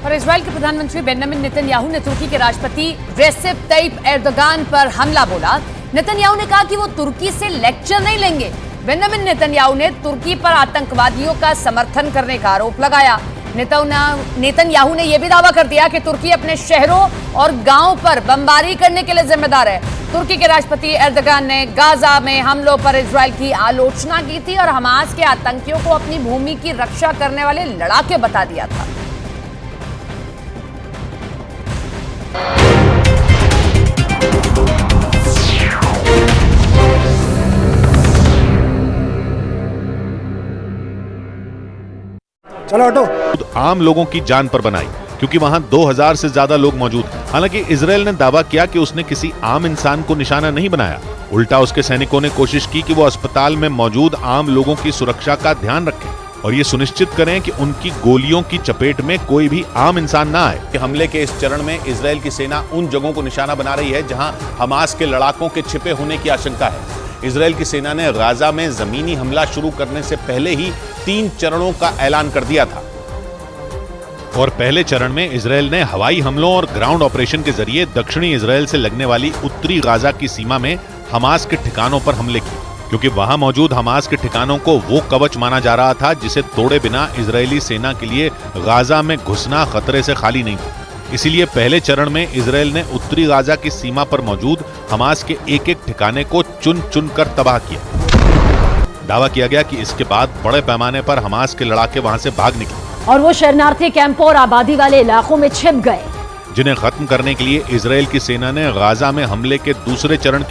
और इजराइल के प्रधानमंत्री बेंजामिन नेतन्याहू ने तुर्की के राष्ट्रपति रेसेप तय्यिप एर्दोगान पर हमला बोला। नेतन्याहू ने कहा कि वो तुर्की से लेक्चर नहीं लेंगे। बेंजामिन नेतन्याहू ने तुर्की पर आतंकवादियों का समर्थन करने का आरोप लगाया। नेतन्याहू ने यह भी दावा कर दिया कि तुर्की अपने शहरों और गांवों पर बमबारी करने के लिए जिम्मेदार है। तुर्की के राष्ट्रपति एर्दोगान ने गाजा में हमलों पर इजराइल की आलोचना की थी और हमास के आतंकियों को अपनी भूमि की रक्षा करने वाले लड़ाके बता दिया था। चलो हटो। आम लोगों की जान पर बनाई क्योंकि वहां 2000 से ज्यादा लोग मौजूद। हालांकि इजराइल ने दावा किया कि उसने किसी आम इंसान को निशाना नहीं बनाया। उल्टा उसके सैनिकों ने कोशिश की कि वो अस्पताल में मौजूद आम लोगों की सुरक्षा का ध्यान रखें और ये सुनिश्चित करें कि उनकी गोलियों की चपेट में कोई भी आम इंसान ना आए। हमले के इस चरण में इजराइल की सेना उन जगहों को निशाना बना रही है जहां हमास के लड़ाकों के छिपे होने की आशंका है। इजराइल की सेना ने गाजा में जमीनी हमला शुरू करने से पहले ही 3 चरणों का ऐलान कर दिया था। और पहले चरण में इजराइल ने हवाई हमलों और ग्राउंड ऑपरेशन के जरिए दक्षिणी इजराइल से लगने वाली उत्तरी गाजा की सीमा में हमास के ठिकानों पर हमले किए, क्योंकि वहां मौजूद हमास के ठिकानों को वो कवच माना जा रहा था जिसे तोड़े बिना इजरायली सेना के लिए गाजा में घुसना खतरे से खाली नहीं था। इसीलिए पहले चरण में इजराइल ने उत्तरी गाजा की सीमा पर मौजूद हमास के एक-एक ठिकाने को चुन चुन कर तबाह किया। दावा किया गया कि इसके बाद बड़े पैमाने पर हमास के लड़ाके वहां से भाग निकले और वो शरणार्थी कैंपों और आबादी वाले इलाकों में छिप गए, जिन्हें खत्म करने के लिए इजराइल की सेना ने गाजा में हमले के दूसरे चरण